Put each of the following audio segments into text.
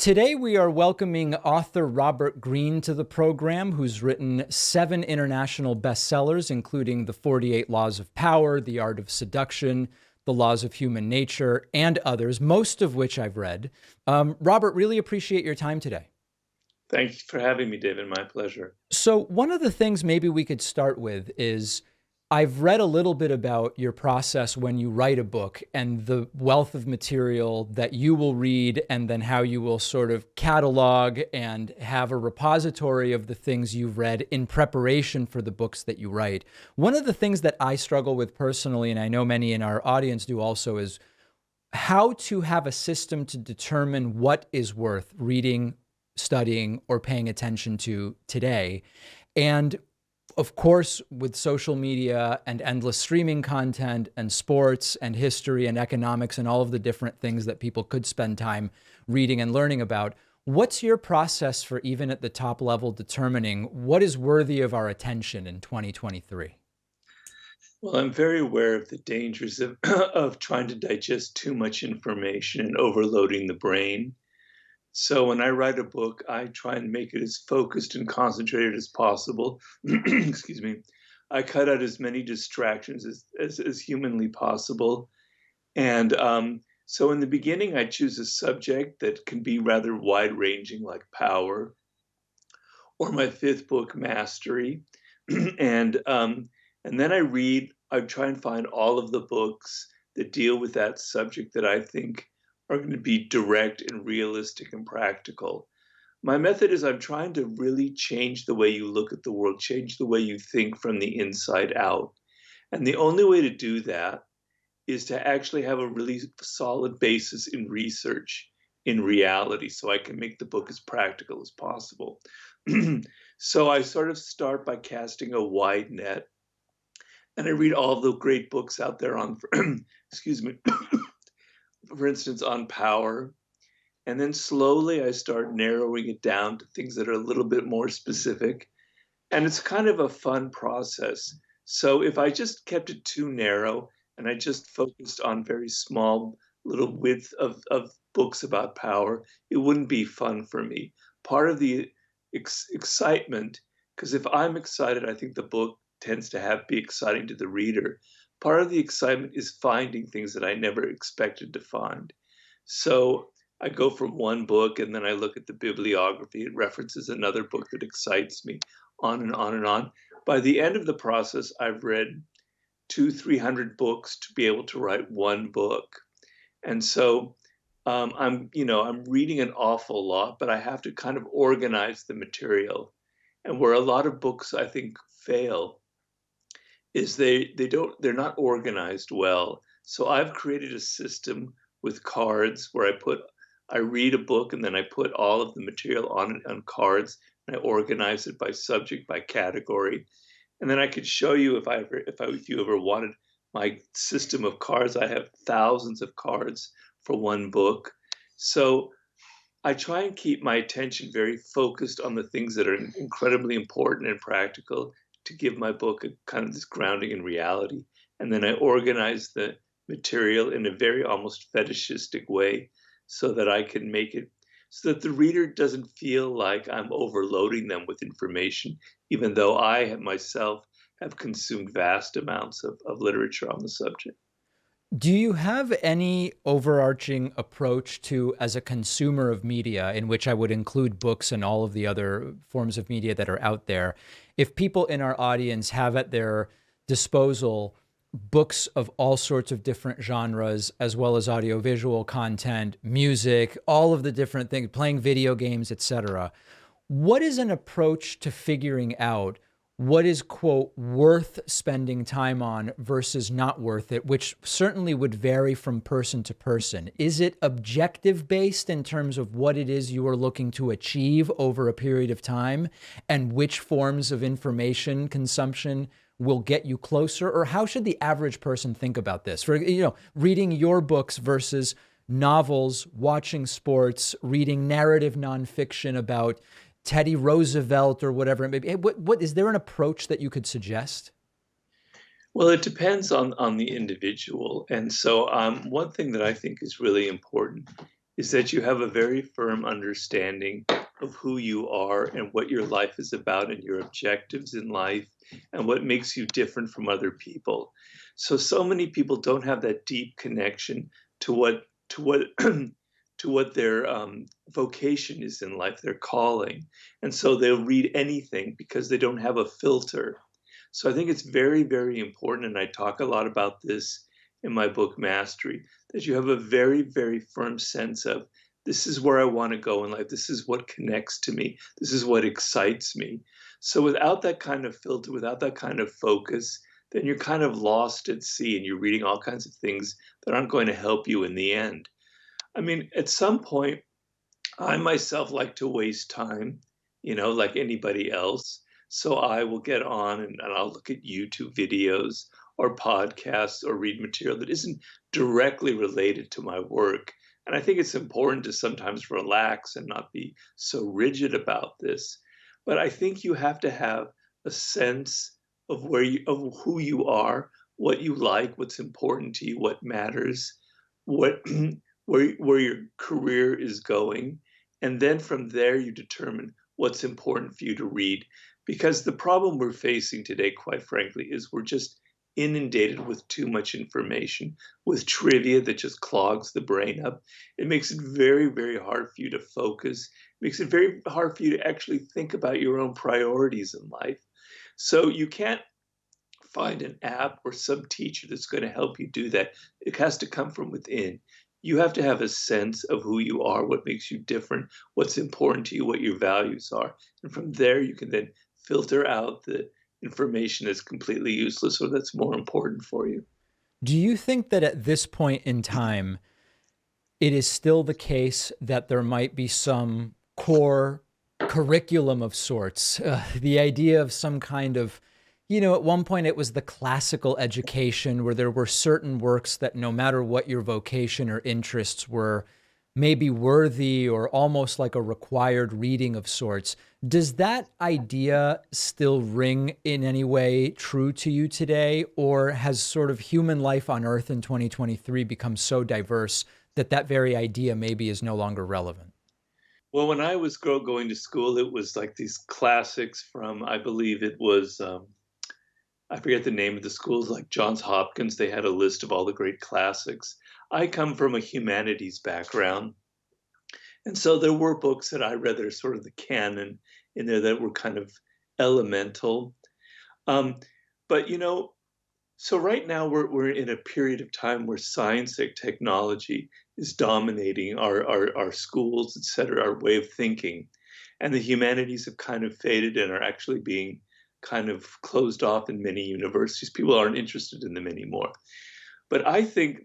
Today, we are welcoming author Robert Greene to the program, who's written 7 international bestsellers, including The 48 Laws of Power, The Art of Seduction, The Laws of Human Nature, and others, most of which I've read. Robert, really appreciate your time today. Thanks for having me, David. My pleasure. So one of the things maybe we could start with is I've read a little bit about your process when you write a book and the wealth of material that you will read, and then how you will sort of catalog and have a repository of the things you've read in preparation for the books that you write. One of the things that I struggle with personally, and I know many in our audience do also, is how to have a system to determine what is worth reading, studying, or paying attention to today. And of course, with social media and endless streaming content and sports and history and economics and all of the different things that people could spend time reading and learning about, what's your process for, even at the top level, determining what is worthy of our attention in 2023? Well, I'm very aware of the dangers of, of trying to digest too much information and overloading the brain. So when I write a book, I try and make it as focused and concentrated as possible. Excuse me. I cut out as many distractions as humanly possible. And so in the beginning, I choose a subject that can be rather wide ranging, like power, or my fifth book, Mastery. and and then I try and find all of the books that deal with that subject that I think are going to be direct and realistic and practical. My method is I'm trying to really change the way you look at the world, change the way you think from the inside out. And the only way to do that is to actually have a really solid basis in research, in reality, so I can make the book as practical as possible. So I sort of start by casting a wide net, and I read all the great books out there on, excuse me, for instance, on power. And then slowly I start narrowing it down to things that are a little bit more specific. And it's kind of a fun process. So if I just kept it too narrow and I just focused on very small little width of books about power, it wouldn't be fun for me. Part of the excitement, because if I'm excited, I think the book tends to be exciting to the reader. Part of the excitement is finding things that I never expected to find. So I go from one book and then I look at the bibliography. It references another book that excites me, on and on and on. By the end of the process, I've read 300 books to be able to write one book. And so I'm reading an awful lot, but I have to kind of organize the material. And where a lot of books I think fail is they're not organized well. So I've created a system with cards where I read a book and then I put all of the material on cards, and I organize it by subject, by category. And then I could show you if you ever wanted my system of cards. I have thousands of cards for one book. So I try and keep my attention very focused on the things that are incredibly important and practical to give my book a kind of this grounding in reality. And then I organize the material in a very almost fetishistic way so that I can make it so that the reader doesn't feel like I'm overloading them with information, even though I myself have consumed vast amounts of literature on the subject. Do you have any overarching approach to, as a consumer of media, in which I would include books and all of the other forms of media that are out there, if people in our audience have at their disposal books of all sorts of different genres, as well as audiovisual content, music, all of the different things, playing video games, etc., what is an approach to figuring out what is, quote, worth spending time on versus not worth it, which certainly would vary from person to person? Is it objective based in terms of what it is you are looking to achieve over a period of time, and which forms of information consumption will get you closer? Or how should the average person think about this? For, reading your books versus novels, watching sports, reading narrative nonfiction about Teddy Roosevelt or whatever it may be. What is there an approach that you could suggest? Well, it depends on the individual. And so one thing that I think is really important is that you have a very firm understanding of who you are and what your life is about and your objectives in life and what makes you different from other people. So many people don't have that deep connection to what to what their vocation is in life, their calling, and so they'll read anything because they don't have a filter. So I think it's very, very important, and I talk a lot about this in my book Mastery, that you have a very, very firm sense of this is where I want to go in life. This is what connects to me. This is what excites me. So without that kind of filter, without that kind of focus, then you're kind of lost at sea and you're reading all kinds of things that aren't going to help you in the end. I mean, at some point, I myself like to waste time, like anybody else. So I will get on and I'll look at YouTube videos or podcasts or read material that isn't directly related to my work. And I think it's important to sometimes relax and not be so rigid about this. But I think you have to have a sense of of who you are, what you like, what's important to you, what matters, what where your career is going, and then from there you determine what's important for you to read. Because the problem we're facing today, quite frankly, is we're just inundated with too much information, with trivia that just clogs the brain up. It makes it very, very hard for you to focus. It makes it very hard for you to actually think about your own priorities in life. So you can't find an app or some teacher that's going to help you do that. It has to come from within. You have to have a sense of who you are, what makes you different, what's important to you, what your values are. And from there, you can then filter out the information that's completely useless or that's more important for you. Do you think that at this point in time, it is still the case that there might be some core curriculum of sorts? The idea of some kind of, at one point it was the classical education where there were certain works that no matter what your vocation or interests were, maybe worthy or almost like a required reading of sorts. Does that idea still ring in any way true to you today? Or has sort of human life on Earth in 2023 become so diverse that that very idea maybe is no longer relevant? Well, when I was going to school, it was like these classics from, I believe it was, I forget the name of the schools, like Johns Hopkins. They had a list of all the great classics. I come from a humanities background. And so there were books that I read that are sort of the canon in there that were kind of elemental. Um, but so right now we're in a period of time where science and technology is dominating our schools, et cetera, our way of thinking. And the humanities have kind of faded and are actually being kind of closed off in many universities. People aren't interested in them anymore. But I think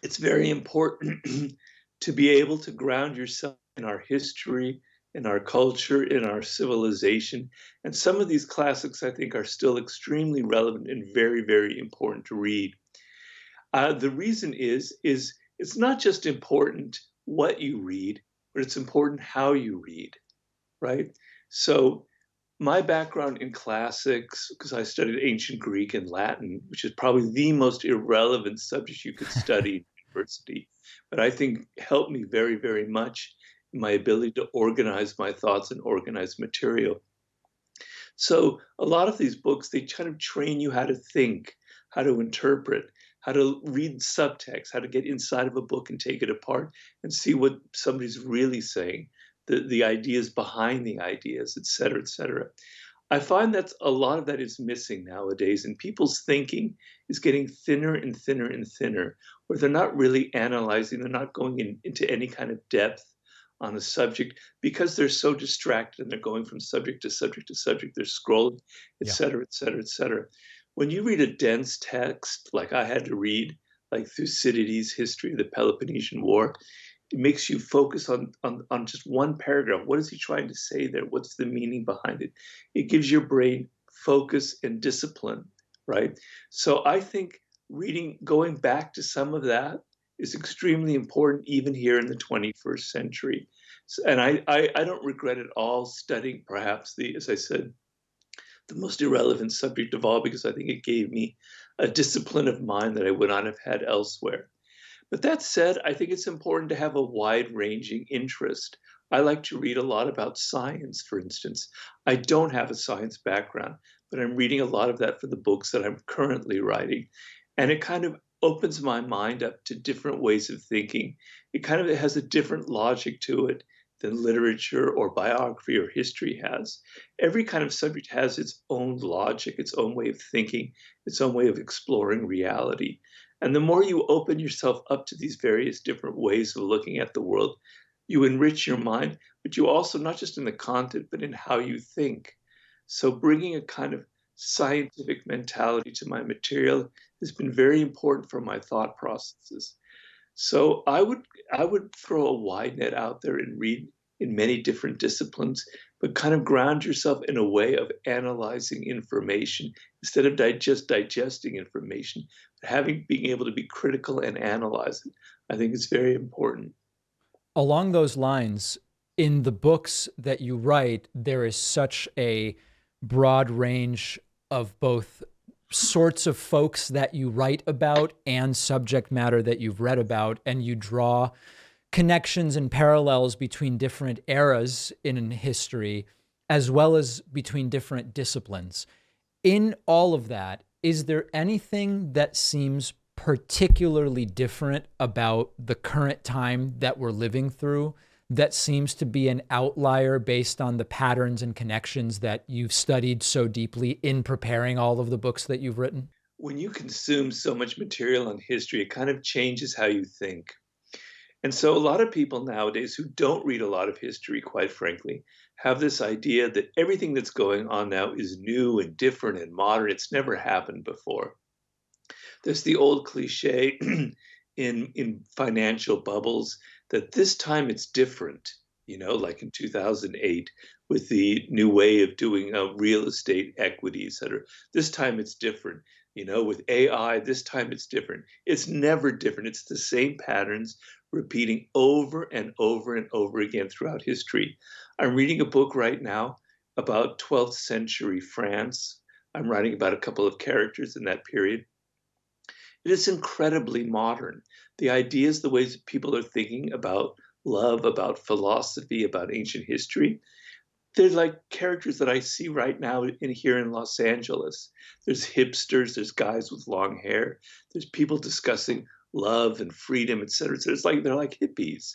it's very important to be able to ground yourself in our history, in our culture, in our civilization. And some of these classics, I think, are still extremely relevant and very, very important to read. The reason is it's not just important what you read, but it's important how you read, right? So my background in classics, because I studied ancient Greek and Latin, which is probably the most irrelevant subject you could study in university, but I think helped me very, very much in my ability to organize my thoughts and organize material. So a lot of these books, they kind of train you how to think, how to interpret, how to read subtext, how to get inside of a book and take it apart and see what somebody's really saying, the ideas behind the ideas, et cetera, et cetera. I find that a lot of that is missing nowadays, and people's thinking is getting thinner and thinner and thinner, where they're not really analyzing, they're not going into any kind of depth on a subject because they're so distracted and they're going from subject to subject to subject, they're scrolling, et Yeah. cetera, et cetera, et cetera. When you read a dense text, like I had to read, like Thucydides' History of the Peloponnesian War, it makes you focus on just one paragraph. What is he trying to say there? What's the meaning behind it? It gives your brain focus and discipline, right? So I think going back to some of that is extremely important, even here in the 21st century. And I don't regret at all studying perhaps as I said, the most irrelevant subject of all, because I think it gave me a discipline of mind that I would not have had elsewhere. But that said, I think it's important to have a wide-ranging interest. I like to read a lot about science, for instance. I don't have a science background, but I'm reading a lot of that for the books that I'm currently writing. And it kind of opens my mind up to different ways of thinking. It kind of has a different logic to it than literature or biography or history has. Every kind of subject has its own logic, its own way of thinking, its own way of exploring reality. And the more you open yourself up to these various different ways of looking at the world, you enrich your mind, but you also, not just in the content, but in how you think. So bringing a kind of scientific mentality to my material has been very important for my thought processes. So I would throw a wide net out there and read in many different disciplines, but kind of ground yourself in a way of analyzing information instead of just digesting information, but having being able to be critical and analyze it. I think it's very important. Along those lines, in the books that you write, there is such a broad range of both sorts of folks that you write about and subject matter that you've read about, and you draw connections and parallels between different eras in history, as well as between different disciplines. In all of that, is there anything that seems particularly different about the current time that we're living through that seems to be an outlier based on the patterns and connections that you've studied so deeply in preparing all of the books that you've written? When you consume so much material on history, it kind of changes how you think. And so a lot of people nowadays who don't read a lot of history, quite frankly, have this idea that everything that's going on now is new and different and modern. It's never happened before. There's the old cliche in financial bubbles that this time it's different, like in 2008 with the new way of doing real estate equity, et cetera. This time it's different. With AI, this time it's different. It's never different. It's the same patterns repeating over and over and over again throughout history. I'm reading a book right now about 12th century France. I'm writing about a couple of characters in that period. It is incredibly modern. The ideas, the ways people are thinking about love, about philosophy, about ancient history, they're like characters that I see right now in here in Los Angeles. There's hipsters, there's guys with long hair, there's people discussing love and freedom, et cetera. So it's like they're like hippies.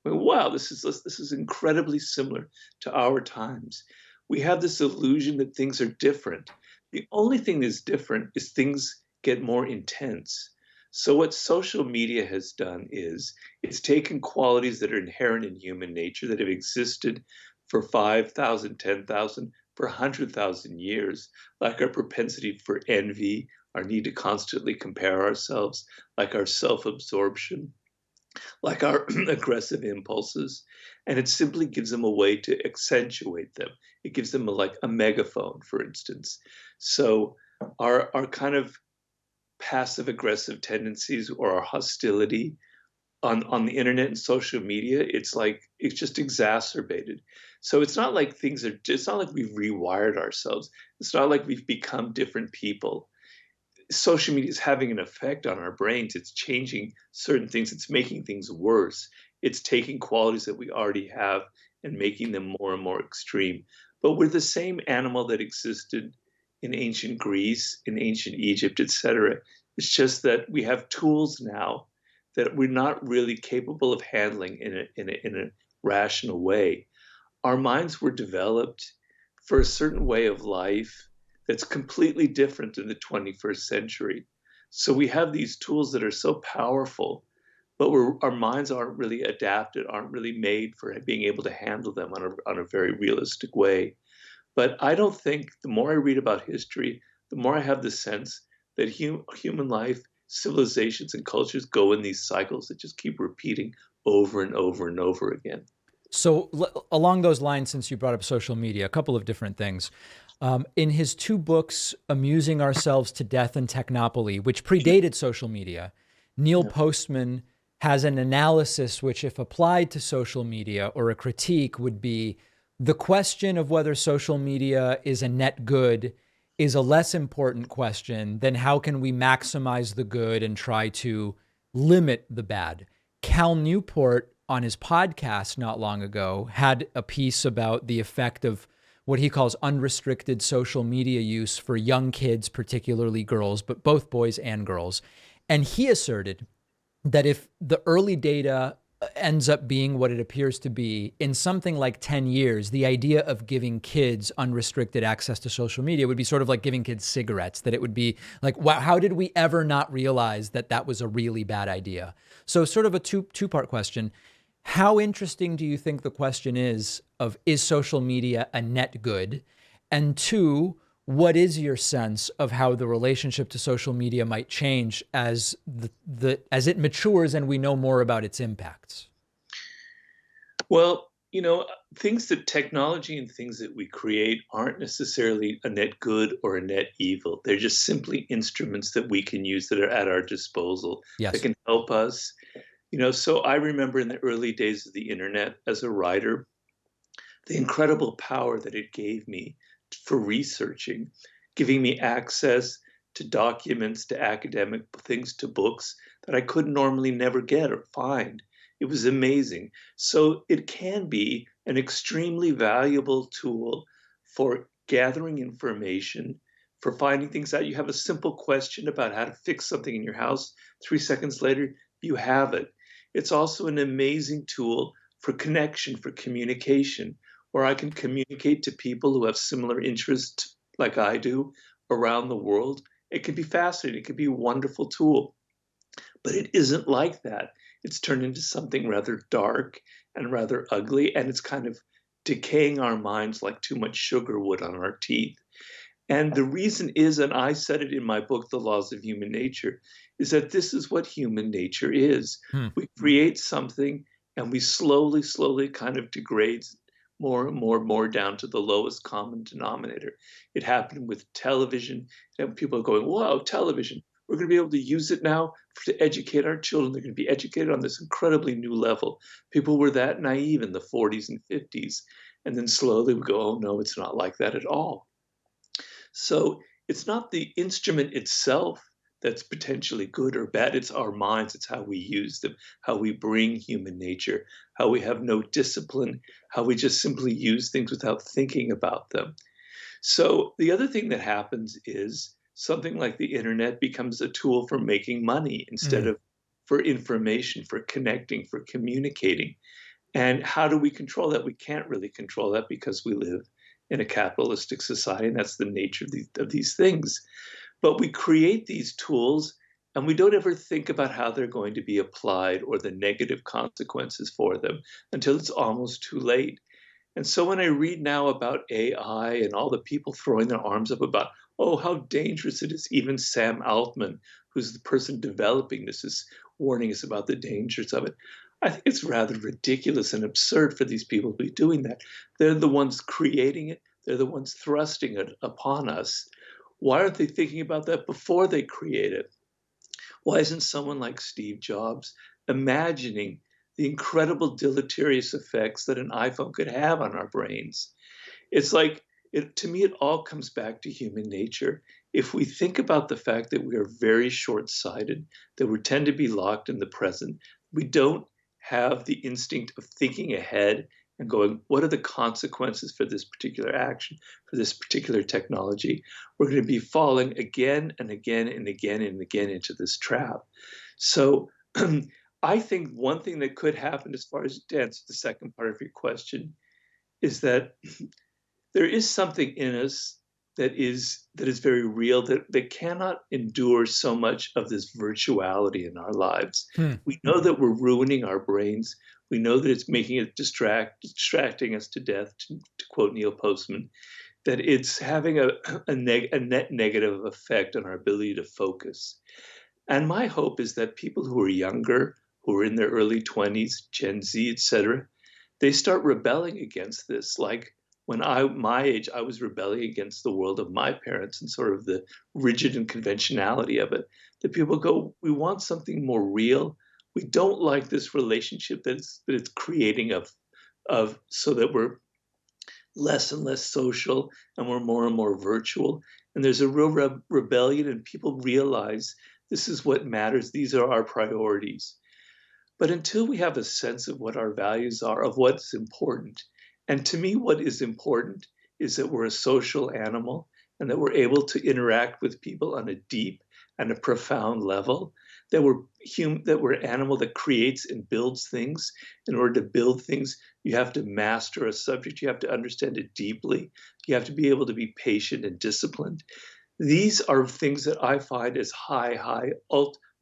I mean, wow, this is incredibly similar to our times. We have this illusion that things are different. The only thing that's different is things get more intense. So what social media has done is it's taken qualities that are inherent in human nature that have existed for 5,000, 10,000, for 100,000 years, like our propensity for envy, our need to constantly compare ourselves, like our self-absorption, like our aggressive impulses, and it simply gives them a way to accentuate them. It gives them like a megaphone, for instance. So our kind of passive aggressive tendencies or our hostility on the internet and social media, it's like it's just exacerbated. So it's not like it's not like we've rewired ourselves. It's not like we've become different people. Social media is having an effect on our brains. It's changing certain things. It's making things worse. It's taking qualities that we already have and making them more and more extreme. But we're the same animal that existed in ancient Greece, in ancient Egypt, etc. It's just that we have tools now that we're not really capable of handling in a rational way. Our minds were developed for a certain way of life that's completely different in the 21st century. So we have these tools that are so powerful, but our minds aren't really adapted, aren't really made for being able to handle them on a very realistic way. But I don't think the more I read about history, the more I have the sense that human life, civilizations, and cultures go in these cycles that just keep repeating over and over and over again. So, along those lines, since you brought up social media, a couple of different things. In his two books, Amusing Ourselves to Death and Technopoly, which predated social media, Neil Yeah. Postman has an analysis which, if applied to social media, or a critique, would be the question of whether social media is a net good is a less important question than how can we maximize the good and try to limit the bad. Cal Newport on his podcast not long ago had a piece about the effect of what he calls unrestricted social media use for young kids, particularly girls, but both boys and girls. And he asserted that if the early data ends up being what it appears to be, in something like 10 years, the idea of giving kids unrestricted access to social media would be sort of like giving kids cigarettes, that it would be like, wow, how did we ever not realize that that was a really bad idea? So sort of a two-part question. How interesting do you think the question is social media a net good? And two, what is your sense of how the relationship to social media might change as as it matures and we know more about its impacts? Well, things that technology and things that we create aren't necessarily a net good or a net evil. They're just simply instruments that we can use that are at our disposal that Yes. can help us. So I remember in the early days of the internet as a writer, the incredible power that it gave me for researching, giving me access to documents, to academic things, to books that I could normally never get or find. It was amazing. So it can be an extremely valuable tool for gathering information, for finding things out. You have a simple question about how to fix something in your house. 3 seconds later, you have it. It's also an amazing tool for connection, for communication, where I can communicate to people who have similar interests like I do around the world. It can be fascinating. It can be a wonderful tool, but it isn't like that. It's turned into something rather dark and rather ugly, and it's kind of decaying our minds like too much sugar would on our teeth. And the reason is, and I said it in my book, The Laws of Human Nature, is that this is what human nature is. Hmm. We create something and we slowly, slowly kind of degrade more and more and more down to the lowest common denominator. It happened with television. And people are going, wow, television. We're going to be able to use it now to educate our children. They're going to be educated on this incredibly new level. People were that naive in the 40s and 50s. And then slowly we go, oh, no, it's not like that at all. So it's not the instrument itself that's potentially good or bad. It's our minds. It's how we use them, how we bring human nature, how we have no discipline, how we just simply use things without thinking about them. So the other thing that happens is something like the internet becomes a tool for making money instead Mm. of for information, for connecting, for communicating. And how do we control that? We can't really control that because we live in a capitalistic society, and that's the nature of these things. But we create these tools and we don't ever think about how they're going to be applied or the negative consequences for them until it's almost too late. And so when I read now about AI and all the people throwing their arms up about, oh, how dangerous it is, even Sam Altman, who's the person developing this, is warning us about the dangers of it. I think it's rather ridiculous and absurd for these people to be doing that. They're the ones creating it, they're the ones thrusting it upon us. Why aren't they thinking about that before they create it? Why isn't someone like Steve Jobs imagining the incredible deleterious effects that an iPhone could have on our brains? It's like, to me, it all comes back to human nature. If we think about the fact that we are very short sighted, that we tend to be locked in the present, we don't have the instinct of thinking ahead and going, what are the consequences for this particular action, for this particular technology? We're going to be falling again and again and again and again into this trap. So I think one thing that could happen, as far as to answer the second part of your question, is that there is something in us that is very real, that cannot endure so much of this virtuality in our lives. Hmm. We know that we're ruining our brains. We know that it's making it distracting us to death, to quote Neil Postman, that it's having a net negative effect on our ability to focus. And my hope is that people who are younger, who are in their early 20s, Gen Z, etc., they start rebelling against this. Like when my age, I was rebelling against the world of my parents and sort of the rigid and conventionality of it. That people go, we want something more real. We don't like this relationship that it's creating of so that we're less and less social and we're more and more virtual. And there's a real rebellion, and people realize This is what matters. These are our priorities. But until we have a sense of what our values are, of what's important, and to me, what is important is that we're a social animal and that we're able to interact with people on a deep and a profound level, that we're an animal that creates and builds things. In order to build things, you have to master a subject, you have to understand it deeply, you have to be able to be patient and disciplined. These are things that I find as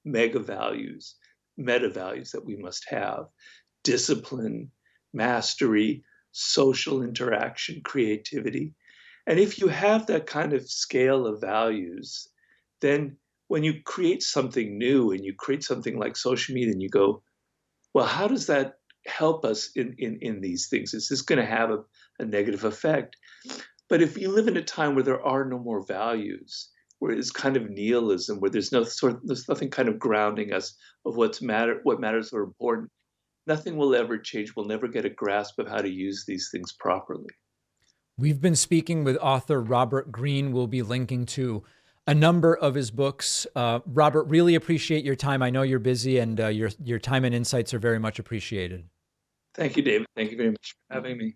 mega values, meta values that we must have: discipline, mastery, social interaction, creativity. And if you have that kind of scale of values, then when you create something new and you create something like social media and you go, well, how does that help us in these things? Is this going to have a negative effect? But if you live in a time where there are no more values, where it's kind of nihilism, where there's nothing kind of grounding us of what matters or important, nothing will ever change. We'll never get a grasp of how to use these things properly. We've been speaking with author Robert Greene. We'll be linking to a number of his books. Robert, really appreciate your time. I know you're busy, and your time and insights are very much appreciated. Thank you, David. Thank you very much for having me.